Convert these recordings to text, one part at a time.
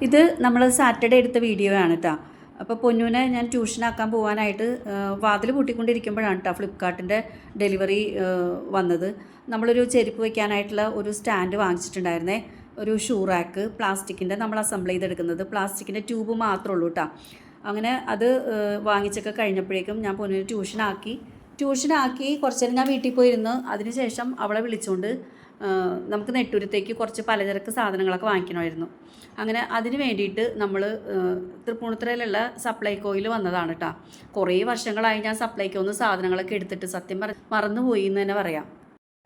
ഇത് നമ്മൾ സാറ്റർഡേ എടുത്ത വീഡിയോ ആണ് കേട്ടോ. അപ്പോൾ പൊന്നുവിനെ ഞാൻ ട്യൂഷനാക്കാൻ പോകാനായിട്ട് വാതിൽ പൂട്ടിക്കൊണ്ടിരിക്കുമ്പോഴാണ് കേട്ടോ ഫ്ലിപ്കാർട്ടിൻ്റെ ഡെലിവറി വന്നത്. നമ്മളൊരു ചെരുപ്പ് വയ്ക്കാനായിട്ടുള്ള ഒരു സ്റ്റാൻഡ് വാങ്ങിച്ചിട്ടുണ്ടായിരുന്നേ, ഒരു ഷൂ റാക്ക് പ്ലാസ്റ്റിക്കിൻ്റെ, നമ്മൾ അസംബിൾ ചെയ്തെടുക്കുന്നത്. പ്ലാസ്റ്റിക്കിൻ്റെ ട്യൂബ് മാത്രമേ ഉള്ളൂ കേട്ടോ. അങ്ങനെ അത് വാങ്ങിച്ചൊക്കെ കഴിഞ്ഞപ്പോഴേക്കും ഞാൻ പൊന്നുവിനെ ട്യൂഷനാക്കി കുറച്ച് നേരം ഞാൻ വീട്ടിൽ പോയിരുന്നു. അതിനുശേഷം അവളെ വിളിച്ചുകൊണ്ട് നമുക്ക് നെട്ടൂരത്തേക്ക് കുറച്ച് പലചരക്ക് സാധനങ്ങളൊക്കെ വാങ്ങിക്കണമായിരുന്നു. അങ്ങനെ അതിന് വേണ്ടിയിട്ട് നമ്മൾ തൃപ്പൂണിത്തുറയിലുള്ള സപ്ലൈകോയിൽ വന്നതാണ് കേട്ടോ. കുറേ വർഷങ്ങളായി ഞാൻ സപ്ലൈകോന്ന് സാധനങ്ങളൊക്കെ എടുത്തിട്ട് സത്യം മറന്നുപോയി എന്ന് തന്നെ പറയാം.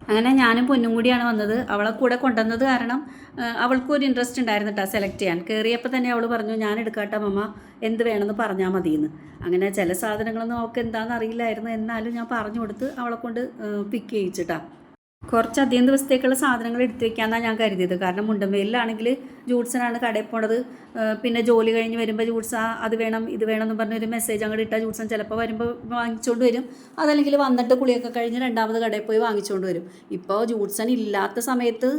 അങ്ങനെ ഞാനും പൊന്നും കൂടിയാണ് വന്നത്. അവളെ കൂടെ കൊണ്ടുവന്നത് കാരണം അവൾക്കും ഒരു ഇൻട്രസ്റ്റ് ഉണ്ടായിരുന്നു കേട്ടോ സെലക്ട് ചെയ്യാൻ. കയറിയപ്പോൾ തന്നെ അവൾ പറഞ്ഞു, ഞാൻ എടുക്കാട്ടെ മമ്മ, എന്ത് വേണമെന്ന് പറഞ്ഞാൽ മതിയെന്ന്. അങ്ങനെ ചില സാധനങ്ങളൊന്നും അവൾക്ക് എന്താണെന്ന് അറിയില്ലായിരുന്നു, എന്നാലും ഞാൻ പറഞ്ഞു കൊടുത്ത് അവളെ കൊണ്ട് പിക്ക് ചെയ്യിച്ചിട്ടാ. കുറച്ചധികം ദിവസത്തേക്കുള്ള സാധനങ്ങൾ എടുത്തു വയ്ക്കാമെന്നാണ് ഞാൻ കരുതിയത്. കാരണം മുണ്ടമ്പേലിലാണെങ്കിൽ ജൂട്ട്സനാണ് കടയിൽ പോണത്. പിന്നെ ജോലി കഴിഞ്ഞ് വരുമ്പോൾ ജൂട്ട്സ് അത് വേണം ഇത് വേണം എന്ന് പറഞ്ഞൊരു മെസ്സേജ് അങ്ങോട്ട് ഇട്ടാൽ ജൂട്ട്സൺ ചിലപ്പോൾ വരുമ്പോൾ വാങ്ങിച്ചുകൊണ്ട് വരും. അതല്ലെങ്കിൽ വന്നിട്ട് കുളിയൊക്കെ കഴിഞ്ഞ് രണ്ടാമത് കടയിൽ പോയി വാങ്ങിച്ചുകൊണ്ട് വരും. ഇപ്പോൾ ജൂട്ട്സൺ ഇല്ലാത്ത സമയത്ത്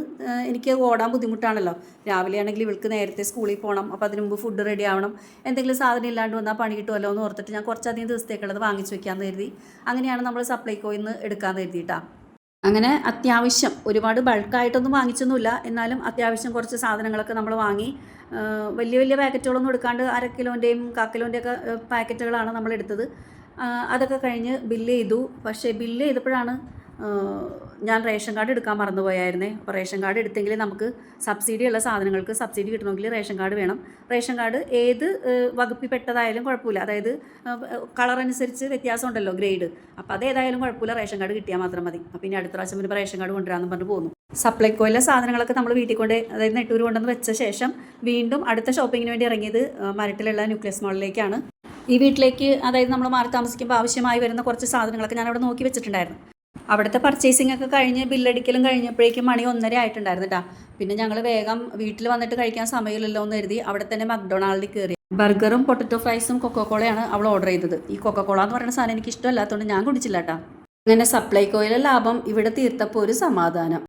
എനിക്ക് ഓടാൻ ബുദ്ധിമുട്ടാണല്ലോ. രാവിലെ ആണെങ്കിൽ ഇവൾക്ക് നേരത്തെ സ്കൂളിൽ പോകണം, അപ്പോൾ അതിന് മുമ്പ് ഫുഡ് റെഡി ആവണം. എന്തെങ്കിലും സാധനം ഇല്ലാണ്ട് വന്നാൽ പണി കിട്ടുമല്ലോ എന്ന് ഓർത്തിട്ട് ഞാൻ കുറച്ചധികം ദിവസത്തേക്കുള്ളത് വാങ്ങിച്ചു വയ്ക്കാമെന്ന് കരുതി. അങ്ങനെയാണ് നമ്മൾ സപ്ലൈകോയിൽ നിന്ന് എടുക്കാമെന്ന് കരുതിയിട്ടാണ്. അങ്ങനെ അത്യാവശ്യം ഒരുപാട് ബൾക്കായിട്ടൊന്നും വാങ്ങിച്ചൊന്നുമില്ല, എന്നാലും അത്യാവശ്യം കുറച്ച് സാധനങ്ങളൊക്കെ നമ്മൾ വാങ്ങി. വലിയ വലിയ പാക്കറ്റുകളൊന്നും എടുക്കാണ്ട് 1/2 കിലോൻ്റെയും 1/4 കിലോൻ്റെയൊക്കെ പാക്കറ്റുകളാണ് നമ്മൾ എടുത്തത്. അതൊക്കെ കഴിഞ്ഞ് ബില്ല് ചെയ്തു. പക്ഷേ ബില്ല് ചെയ്തപ്പോഴാണ് ഞാൻ റേഷൻ കാർഡ് എടുക്കാൻ മറന്നുപോയായിരുന്നേ. അപ്പോൾ റേഷൻ കാർഡ് എടുത്തെങ്കിൽ നമുക്ക് സബ്സിഡി ഉള്ള സാധനങ്ങൾക്ക് സബ്സിഡി കിട്ടണമെങ്കിൽ റേഷൻ കാർഡ് വേണം. റേഷൻ കാർഡ് ഏത് വകുപ്പിൽ പെട്ടതായാലും കുഴപ്പമില്ല, അതായത് കളർ അനുസരിച്ച് വ്യത്യാസം ഉണ്ടല്ലോ, ഗ്രേഡ്. അപ്പോൾ അതേതായാലും കുഴപ്പമില്ല, റേഷൻ കാർഡ് കിട്ടിയാൽ മാത്രം മതി. അപ്പോൾ ഇനി അടുത്ത പ്രാവശ്യം വരുമ്പോൾ റേഷൻ കാർഡ് കൊണ്ടുവരാമെന്ന് പറഞ്ഞ് പോകുന്നു. സപ്ലൈകോയിലെ സാധനങ്ങളൊക്കെ നമ്മൾ വീട്ടിൽ കൊണ്ട്, അതായത് നെട്ടൂർ കൊണ്ടുവന്ന് വെച്ച ശേഷം വീണ്ടും അടുത്ത ഷോപ്പിങ്ങിന് വേണ്ടി ഇറങ്ങിയത് മരട്ടിലുള്ള ന്യൂക്ലിയസ് മാളിലേക്കാണ്. ഈ വീട്ടിലേക്ക്, അതായത് നമ്മൾ മാറി താമസിക്കുമ്പോൾ ആവശ്യമായി വരുന്ന കുറച്ച് സാധനങ്ങളൊക്കെ ഞാൻ അവിടെ നോക്കി വെച്ചിട്ടുണ്ടായിരുന്നു. അവിടുത്തെ പർച്ചേസിംഗ് ഒക്കെ കഴിഞ്ഞ് ബില്ലടിക്കലും കഴിഞ്ഞപ്പോഴേക്കും മണി 1:30 ആയിട്ടുണ്ടായിരുന്നു കേട്ടോ. പിന്നെ ഞങ്ങൾ വേഗം വീട്ടിൽ വന്നിട്ട് കഴിക്കാൻ സമയമില്ലല്ലോ എന്ന് കരുതി അവിടെ തന്നെ മക്ഡൊണാൾഡിൽ കയറി. ബർഗറും പൊട്ടറ്റോ ഫ്രൈസും കൊക്കോക്കോളയാണ് അവൾ ഓർഡർ ചെയ്തത്. ഈ കൊക്കോക്കോള എന്ന് പറയുന്ന സാധനം എനിക്ക് ഇഷ്ടമല്ലാത്തതുകൊണ്ട് ഞാൻ കുടിച്ചില്ല കേട്ടോ. അങ്ങനെ സപ്ലൈകോയിലെ ലാഭം ഇവിടെ തീർത്തപ്പോൾ ഒരു സമാധാനം.